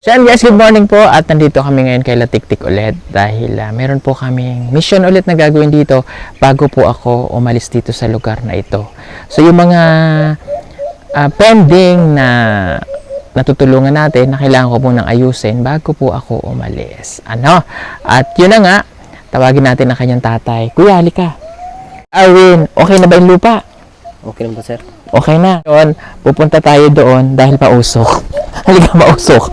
So guys, good morning po at nandito kami ngayon kay Latiktik ulit dahil meron po kaming mission ulit na gagawin dito bago po ako umalis dito sa lugar na ito. So yung mga pending na natutulungan natin na kailangan ko munang ayusin bago po ako umalis. At yun na nga, tawagin natin ang kanyang tatay. Kuya, halika. Arwin, okay na ba yung lupa? Okay na ba, sir? Okay na. Doon, pupunta tayo doon dahil pausok. Halika, mausok.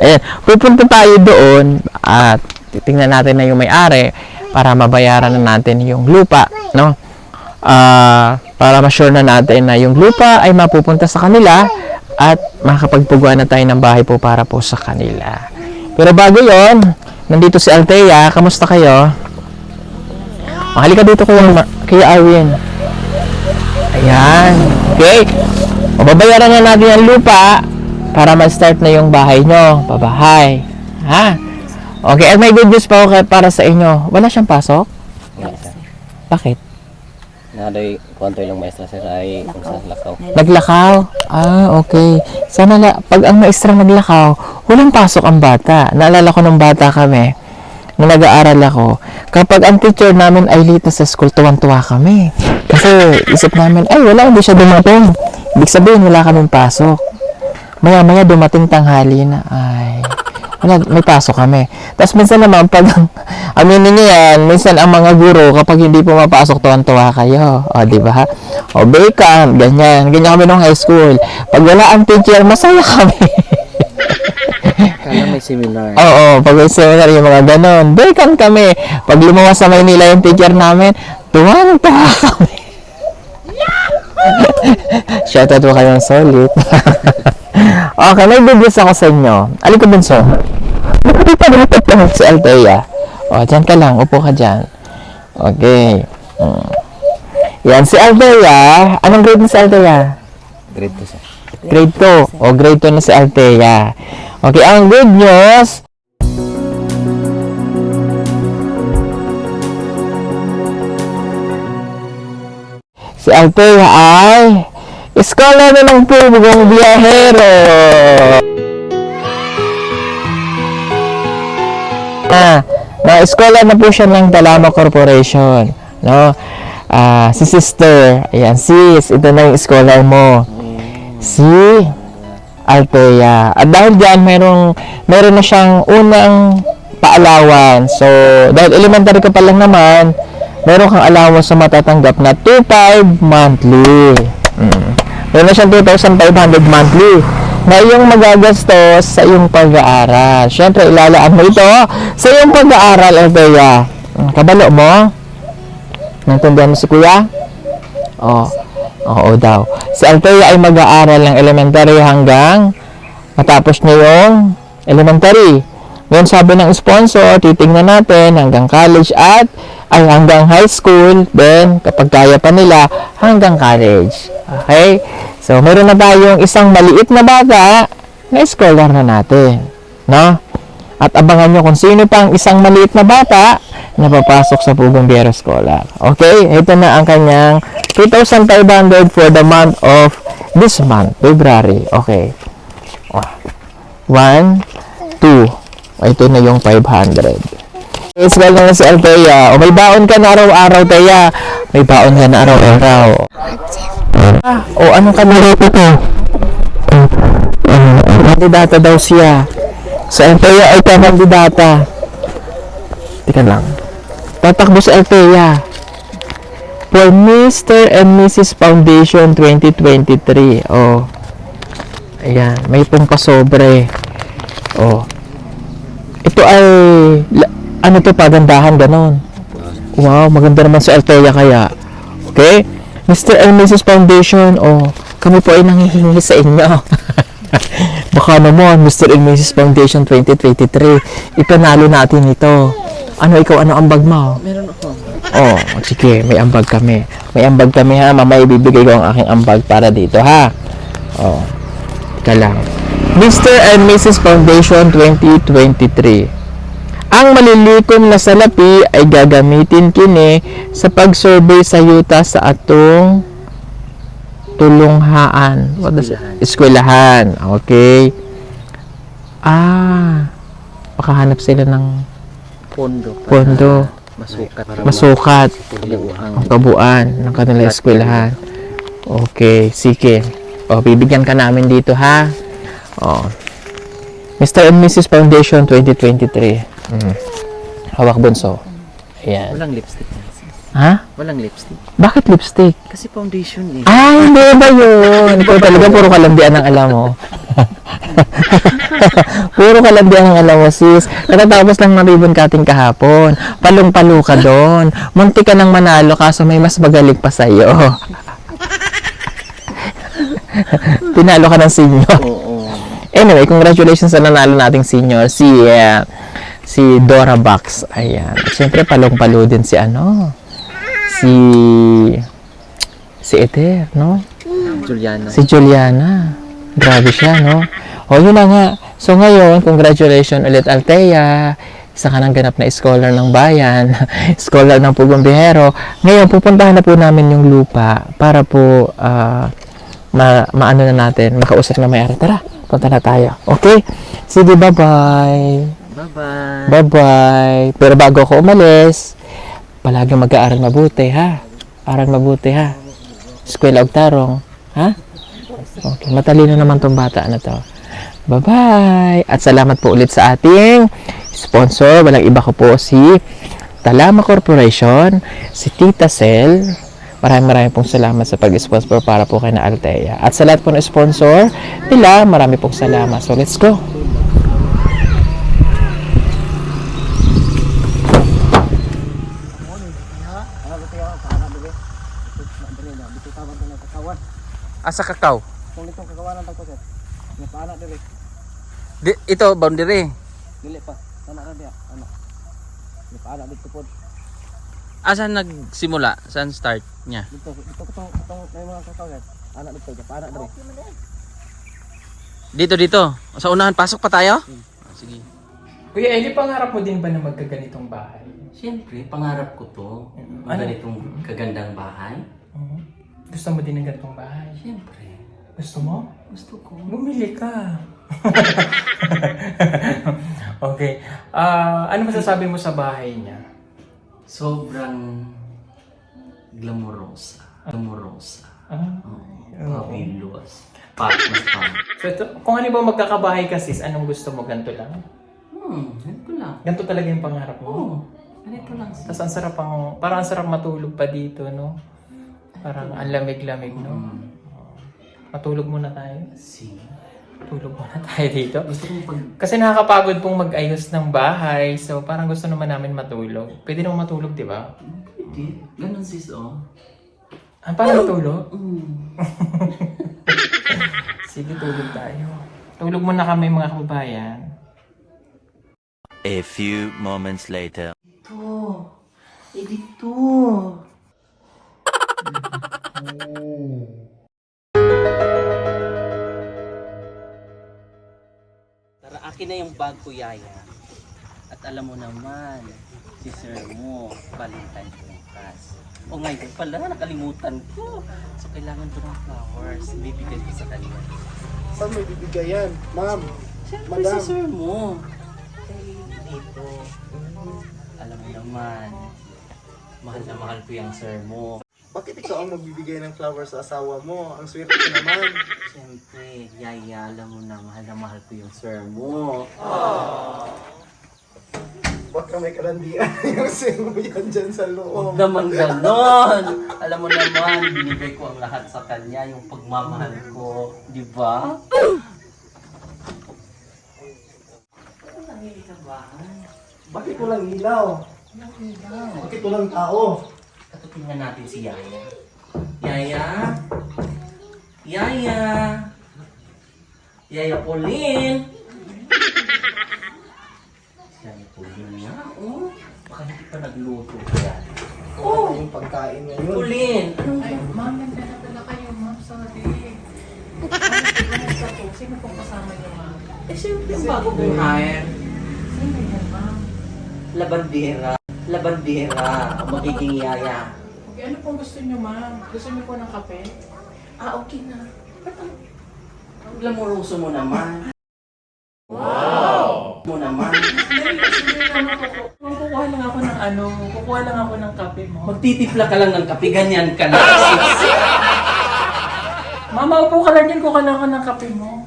Ayan, pupunta tayo doon at titingnan natin na yung may-ari para mabayaran na natin yung lupa, no? Para ma-sure na natin na yung lupa ay mapupunta sa kanila at makakapagpagawa na tayo ng bahay po para po sa kanila. Pero bago yon, nandito si Althea. Kamusta kayo? Halika dito kay Arwin. Ayan. Okay. Mababayaran na natin ang lupa para ma-start na yung bahay nyo. Pabahay. Ha? Okay. At may good news pa ako para sa inyo. Wala siyang pasok? Wala, sir. Bakit? Naday, kwanto ilang maestra, sir, ay kung sa lakaw. Naglakaw? Okay. Sana pag ang maestra naglakaw, walang pasok ang bata. Naalala ko nung bata kami, nung nag-aaral ako, kapag ang teacher namin ay late sa school, tuwan-tuwa kami. Kasi isip namin, ay wala, hindi siya dumating. Ibig sabihin, wala kaming pasok. Maya-maya dumating tanghali na, ay, wala, may pasok kami. Tapos minsan naman, pag, aminin niyo yan, minsan ang mga guro, kapag hindi pumapasok, tuwan-tuwa kayo. O, di ba? O, vacant, ganyan. Ganyan kami nung high school. Pag wala ang teacher, masaya kami. Kala may seminar. Oo, pag may seminar yung mga ganon. Vacant kami. Pag lumawas sa Maynila yung teacher namin, tuwan-tuwa kami. Shoutout po kayong solid. Okay, may bibis ako sa inyo. Alin ko bunso? Nakapipag-report lang si Althea. O, dyan ka lang. Upo ka dyan. Okay. Yan, si Althea. Anong grade na si Althea? Grade 2, sir. Grade 2. O, grade 2 na si Althea. Okay, ang good news, si Althea ay scholar na ng pubugong biyahero. Na-scholar na po siya ng Dalama Corporation. No? Si sister, ayan, sis, ito na yung scholar mo. Si Althea. At dahil dyan, meron na siyang unang paalawan. So, dahil elementary ka pa lang naman, meron kang allowance sa matatanggap na 2,500 monthly. Meron na siyang 2,500 monthly na iyong magagastos sa iyong pag-aaral. Siyempre, ilalaan mo ito sa iyong pag-aaral, Althea. Kabalo mo? Naintindihan mo si kuya? Oo daw. Si Althea ay mag-aaral ng elementary hanggang matapos niya yung elementary. Ngayon sabi ng sponsor, titingnan natin hanggang college at ay hanggang high school, then kapag kaya pa nila, hanggang college. Okay? So, meron na tayong isang maliit na bata na scholar na natin. No? At abangan nyo kung sino pang isang maliit na bata na papasok sa Pugong Biyahero Scholar. Okay? Ito na ang kanyang 2,500 for the month of this month, February. Okay. 1, 2. Ito na yung 500. Yes, welcome na si Althea. May baon ka na araw-araw, Thea. May baon ka na araw-araw. Anong kanilito to? Kandidata daw siya. Si Althea ay kandidata. Tika lang. Tatakbo si Althea. For Mr. and Mrs. Foundation 2023. Ayan. May pasobre. Ito ay ano to, pagandahan, ganon. Wow, maganda naman si Althea kaya. Okay? Mr. and Mrs. Foundation, kami po ay nanghihingi sa inyo. Baka naman, Mr. and Mrs. Foundation 2023, ipanalo natin ito. Ikaw, ano ambag mo? Meron ako. Sige, may ambag kami. May ambag kami, ha? Mamaya ibibigay ko ang aking ambag para dito, ha? Ika lang. Mr. and Mrs. Foundation 2023. Ang malilikom na salapi ay gagamitin kini sa pag-survey sa yuta sa atong tulunghaan. Eskwelahan. Okay. Makahanap sila ng Pondo. pondo, Masukat. masukat Ang ang kabuuan ng kanilang eskwelahan. Okay, sige. Bibigyan ka namin dito, ha? Mr. and Mrs. Foundation 2023. Hawak bunso. Ayan. Walang lipstick. sis. Ha? Walang lipstick. Bakit lipstick? Kasi foundation eh. Hindi ba yun? Ikaw talaga puro kalambian ang alam mo. Puro kalambian ang alam mo, sis. Natatapos lang ng ribbon cutting kahapon. Palong-palo ka doon. Munti ka nang manalo kaso may mas magaling pa sa'yo. Tinalo ka ng senior. Oo. Anyway, congratulations sa nanalo nating senior, si Dora Box. Ayan. At syempre, palong-palo din si Ether, no? Juliana. Si Juliana. Grabe siya, no? Yun na nga. So ngayon, congratulations ulit, Althea. Isa ka ng ganap na scholar ng bayan. Scholar ng Pugong Bihero. Ngayon, pupuntahan na po namin yung lupa para po maano na natin, makausap na may-ari. Tara, punta na tayo. Okay? Sige, bye-bye. Bye-bye. Bye-bye. Pero bago ako umalis, palagi mag-aaral mabuti, ha? Aral mabuti, ha? Eskwela og tarong, ha? Okay, matalino naman tong bata na to. Bye-bye! At salamat po ulit sa ating sponsor. Walang iba ko po si Talama Corporation, si Tita Cel. Maraming pong salamat sa pag-sponsor para po kay na Althea. At sa lahat po ng sponsor nila, marami pong salamat. So, let's go! Asa kakao? Kung itong kagawanan tagpo sir. Napaanak diri. Ito, boundary. Dili pa. Sana ra diya. Ano? Napaanak dito pod. Asan nagsimula? Saan start niya? Dito may mga kakao yan. Anak dito, napaanak diri. Dito. Sa unahan, pasok pa tayo? Sige. Kuya Eli, pangarap mo din ba na magkaganitong bahay? Siyempre, pangarap ko to. Ang ganitong kagandang bahay. Gusto mo din ng ganitong bahay? Siyempre, Gusto mo? gusto ko. Bumili ka. Okay. Ano masasabi mo sa bahay niya? Sobrang glamorosa. Glamorosa. Fabulous. Mas fun. So, kung ano ba magkakabahay ka, sis, anong gusto mo? Ganito lang? Ganito lang. Ganito talaga yung pangarap mo? Oo, ganito lang. Tapos ang sarap parang ang sarap matulog pa dito, no? Parang ang lamig-lamig, no? Matulog muna tayo. Sige. Tulog muna tayo dito. Gusto kong pag... Kasi nakakapagod pong mag-ayos ng bahay. So, parang gusto naman namin matulog. Pwede naman matulog, di ba? Pwede. Ganun sis, oh. Paano matulog? Sige, tulog tayo. Tulog muna kami, mga kababayan. A few moments later. Dito. Tara, akin na yung bag ko, Yaya. At alam mo naman, si sir mo, Valentine bukas. O ngayon pala, nakalimutan ko. So, kailangan ko ng flowers. Bibigay ko sa kanya. Saan may bibigay yan? Ma'am, Siyempre Madam. si sir mo. Dito. Alam mo naman, mahal na mahal ko yung sir mo. bakit ikaw ang magbibigay ng flowers sa asawa mo? Ang swerte ko naman. Siyempre, Yaya, alam mo na mahal ko yung sir mo. Baka may kalandian yung sino yan dyan sa loob. Huwag naman ganon. Alam mo naman, binigay ko ang lahat sa kanya, yung pagmamahal ko. Di ba? Bakit walang ilaw? Bakit walang tao? Ito tingnan natin si Yaya. Yaya? Yaya? Yaya Pauline? Si Yaya Pauline nga, oh. Baka hindi pa nagluto kaya. Oh! Yung pagkain ngayon. Pauline! Ay, ma'am, nagdala kayo, ma'am. Sorry. Kumusta po? Sino pong kasama niyo, ma'am? Eh, siyempre yung bago kong hire. Sino yan, ma'am? Labandera. Labandera. Ang magiging Yaya. Okay, ano pong gusto niyo, ma'am? Gusto niyo po ng kape? Okay na. Ba't ang glamoroso mo naman? Wow! Mo naman. Kukuha lang ako ng kukuha lang ako ng kape mo. Magtitipla ka lang ng kape, ganyan ka lang. Mama, upo ka lang din, kuha lang ako ng kape mo.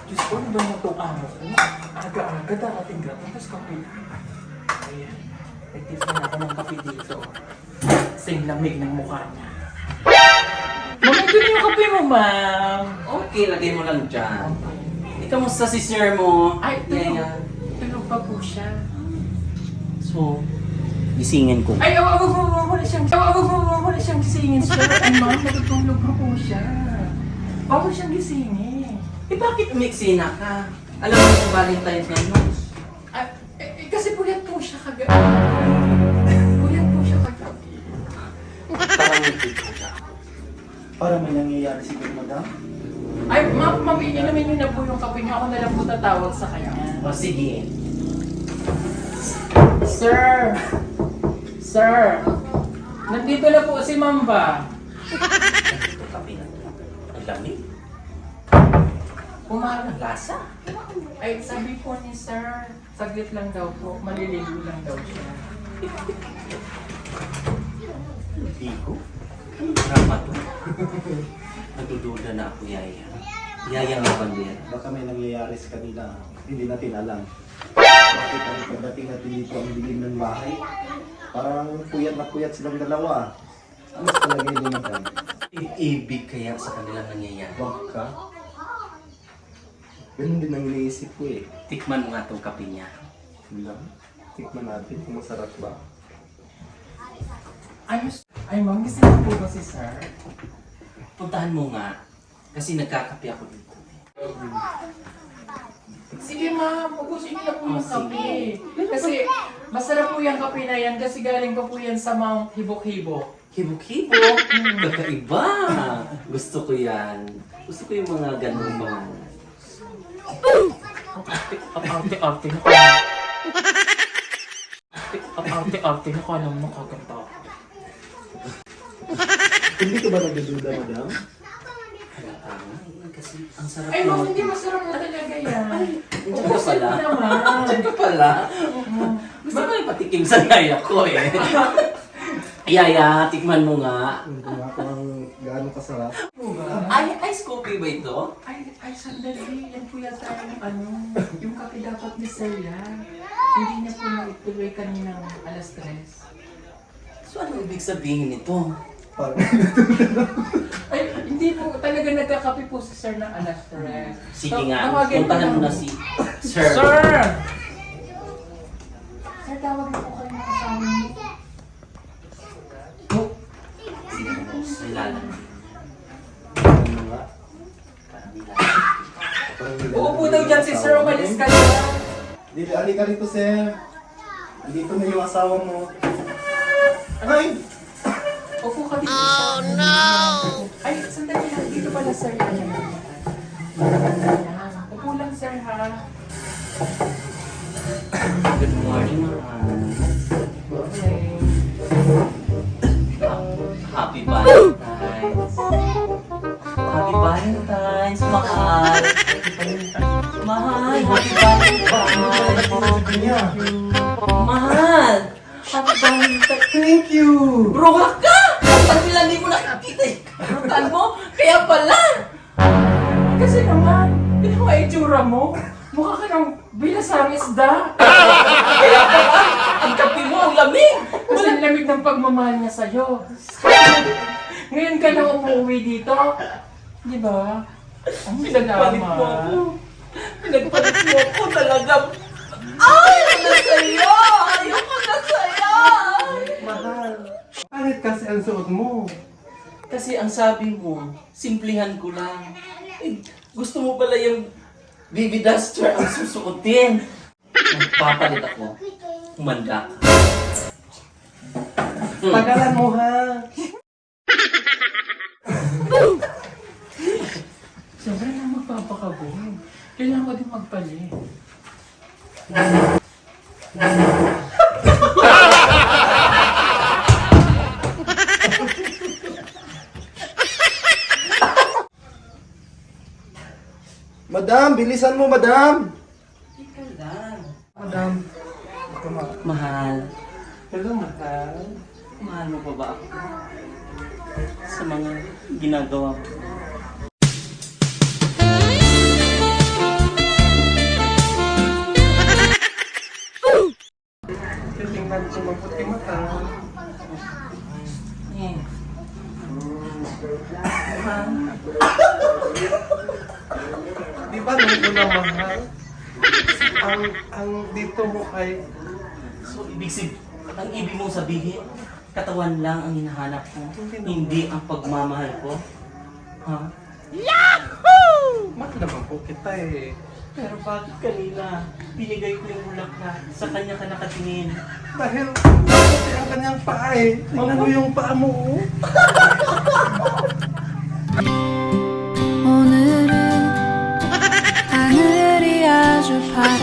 Diyos ko, ano ba yung itong amo ko? Aga-aga, darating ka, tapos kape lang. Ayan, nagtimpla na ako ng kape dito. Sing lamig ng mukha niya. Mama, ito na yung kape mo, ma'am. Okay, lagay mo lang dyan. Kamusta si sir mo? Ay, Yaya. tulog pa po siya. So, gisingin ko. Ay, wag mo na siyang gisingin, sir. Ay, ma'am, natutulog pa po siya. Wag mo siyang gisingin. Eh, bakit umiksina ka? Alam mo kung Valentine's ngayon, no? Kasi puyat po siya kagabi. Puyat po siya kagabi. Parang nagtito siya. Para may nangyayari siguro, madam. Ay, ma'am, inumin niyo na po yung kape niyo. Ako na lang po tatawag sa kanya. O, sige. Sir! Sir! Nandito na po si Ma'am ba? Ito kape na to. Ang lamig. Umaga. Lasa. Ay, sabi po ni Sir, saglit lang daw po. Maliligo lang daw siya. Ligo? Anong drama to? Nagdududa na ako, Yaya. Yaya nga bandera. Baka may nangyayari sa kanila. Hindi natin alam. Bakit ang pagdating natin dito ang dilim ng bahay? Parang puyat na puyat silang dalawa. Ano sa palagay din natin? Ibig kaya sa kanilang nangyayari. Baka? Ganun din ang iniisip ko eh. Tikman mo nga itong kape niya. Bilang, tikman natin kung masarap ba. Ay, ma'am, gusto niyo po ba si Sir? Puntahan mo nga. Kasi nagkakape ako dito. Sige ma'am, ubusin niyo na po yung Oh, sige. kape. Kasi masarap po yung kape na yan kasi galing pa po yan sa Mount Hibok-Hibok. Hibo-hibo. Kakaiba. Gusto ko yan. Gusto ko yung mga ganun mga... Ang arte-arte na ko. Ang arte-arte na ko alam mo kaganda. Hindi ka ba nagdududa, madam? Kasi ang sarap Ay, ma'am, hindi masarap na talaga yan. Diyan ka pala. Naman. Diyan ka pala. Gusto ko yung patikim sa yaya ko eh. Yaya, tikman mo nga. Kung ang gaano kasarap. Ay, ice coffee ba ito? Ay, sandali. Yan po yata yung yung kape dapat ni Sir yan. Hindi niya po naituloy kaninang alas 3. So ano ibig sabihin nito? Parang Ay, hindi po talaga nagkakape po si Sir ng alas 3. Sige nga, Tawagin puntahan mo na. na si Sir. Sir! Sir, tawagin po kayo ng kasama niyo. Sige mo, nilalang. ano nga. Parang nilalang. Uupo daw dyan si Sir, umalis ka dyan. Dito, alika rito, sir. Dito na yung asawa mo. Ay! Upo ka dito. Oh, no! Ay, sandali lang. Dito pala, Sir. Ayan. Upo lang, Sir, ha? Good morning, mahal. Okay. Happy Valentine's. Happy Valentine's, mahal. Mahal, happy Valentine's. Mahal, happy Valentine's. Thank you! Bruha ka! Kapag nila hindi mo nakikita yung karutan mo, kaya pala. Kasi naman, ito nga itsura mo. Mukha ka ng bilasang isda. Kaya pala, ang kape mo, ang lamig. Kasi ang lamig ng pagmamahal niya sa'yo. Ngayon ka lang umuwi dito. Di ba? Ang Pinagpalit mo ako. salamat. Pinagpalit mo ako talaga. Ayaw na sa'yo! Ayoko na sa'yo! Mahal. Pangit kasi ang suot mo. Kasi ang sabi mo, simplihan ko lang. Eh, gusto mo pala yung baby duster ang susuotin. Magpapalit ako. Humanda ka. Pagalan mo, ha? Siyempre na magpapakabog. Kailangan ko din magpalit. Madam, bilisan mo, madam! Ika lang. Madam. Mahal. Hello, mahal. Mahal mo pa ba ako? Sa mga ginagawa ko. Tingnan ko mabuti mata. Eh. Di ba nung una mahal? Ang dito mo ay So, ang ibig mong sabihin, katawan lang ang hinahanap ko, hindi ang pagmamahal ko? Ha? mahal naman po kita eh. Pero bakit kanina, binigay ko yung bulaklak, sa kanya ka nakatingin? Dahil mabuti ang kanyang paa eh. Tingnan mo yung paa mo oh. 오늘은 하늘이 아주 파래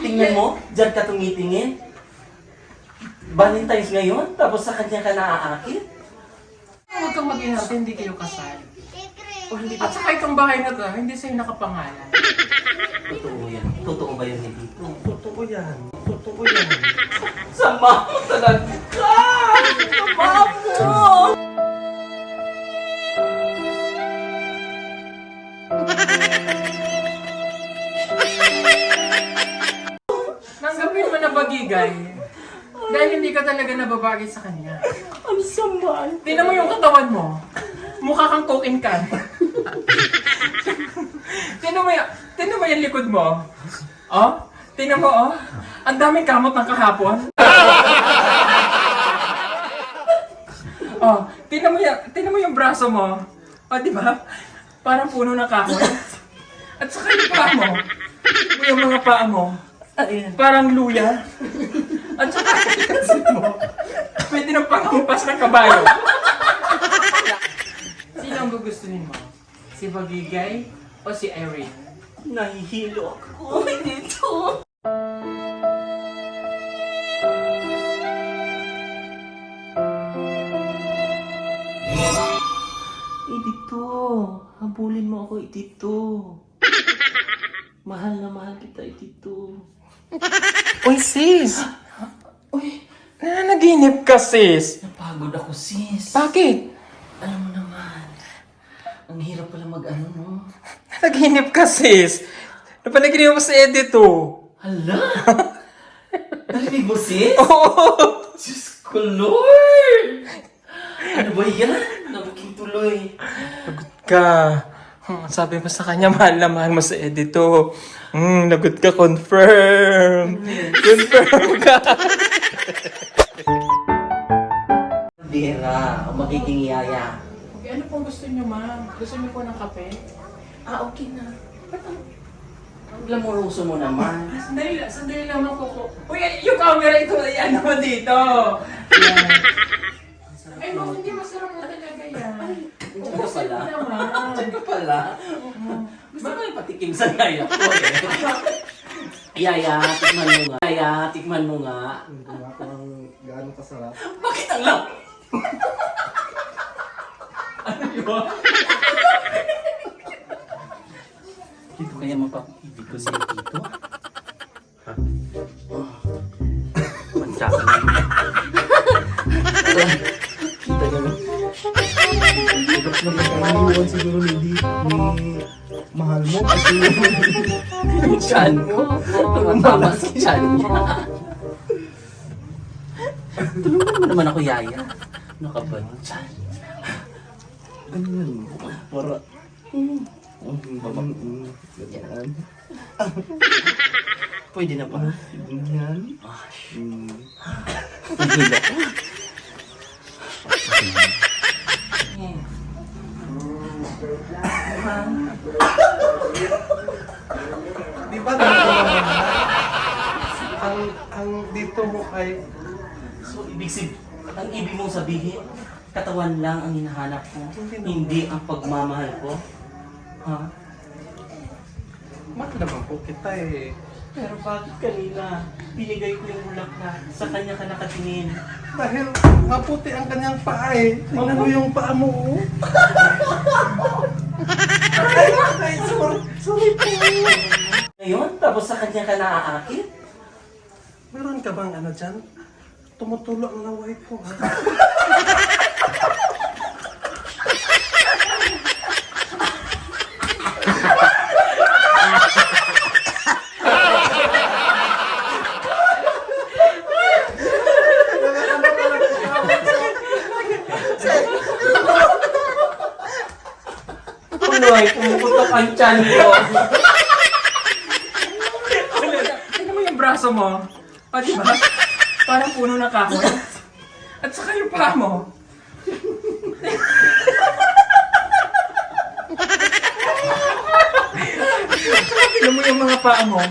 Tingnan mo, dyan ka tumitingin. Valentine's ngayon, tapos sa kanya ka naaakit? Huwag kang mag-inarte, hindi kayo kasal. At saka itong bahay na to, hindi sa'yo nakapangalan. Totoo yan. Totoo ba yun hindi dito? Totoo yan. Totoo yan. Sama mo talaga! Sama mo! Nanggapin mo na bagigay. Dahil hindi ka talaga nababagay sa kanya. Ang sama! Tingnan mo yung katawan mo. Mukha kang cooking can. Tingnan mo yung likod mo. Oh? Tingnan mo, oh. Ang daming kamot ng kahapon. Oh, tingnan mo yung braso mo. Oh, di ba? Parang puno ng kahoy. At saka yung paa mo. Yung mga paa mo. Ayan. Parang luya. At saka yung kasit mo. Pwede nang panghampas ng kabayo. Sino ang gugustuhin mo? Si Bagigay o si Irene? Nahihilo ako dito. Dito. Habulin mo ako, dito. Mahal na mahal kita, dito. Uy, sis! Uy, nananaginip ka, sis! Napagod ako, sis. Bakit? Alam mo naman, ang hirap pala mag-ano, no? Nanaginip ka, sis! Napanaginip mo si Edito. Hala! Narinig mo, sis? Oo! Diyos ko, Lord! Ano ba yan? Nabuking tuloy. Ka. Sabi mo sa kanya, mahal na mahal mo si Edito. Lagot ka, confirm. Confirm ka. Bira, o magiging yaya. Okay, ano pong gusto niyo, ma'am? Gusto niyo po ng kape? Okay na. Ba't ang glamuroso mo naman? Sandali lang ako. Uy, yung camera ito, ano mo dito? Yan. Ay, ma'am, hindi masarap na talaga yan. Diyan ka pala. Naman. Diyan ka pala. Gusto ko yung patikim sa yaya ko eh. Yaya, tikman mo nga. Yaya, tikman mo nga. Parang gaano kasarap. Bakit ang lang? Ano yun? Dito kaya mapapibig ko siya dito? Mansa ka na. Kita nyo. Dapat nagkakaliwan siguro ni mahal mo kasi Yung tiyan ko. Tumatama sa tiyan niya. Tulungan mo naman ako, yaya. Ano ka ba yung tiyan? ganyan. Para ganyan. Pwede na ba? Ganyan. Pwede na. Di ba nung una mahal? Ang dito mo ay So, ang ibig mong sabihin, katawan lang ang hinahanap ko, hindi ang pagmamahal ko? Ha? mahal naman po kita eh. Pero bakit kanina, binigay ko yung bulaklak, sa kanya ka nakatingin? Dahil maputi ang kanyang paa eh. Tingnan mo yung paa mo oh. Ay, sorry. Ngayon, tapos sa kanya ka naaakit? Meron ka bang ano dyan? Tumutulo ang laway ko. Ha? Tuloy, pumuputok ang tiyan ko. Tingnan mo yung braso mo. O, di ba? Parang puno ng kahoy. At saka yung paa mo. Tingnan mo yung mga paa mo.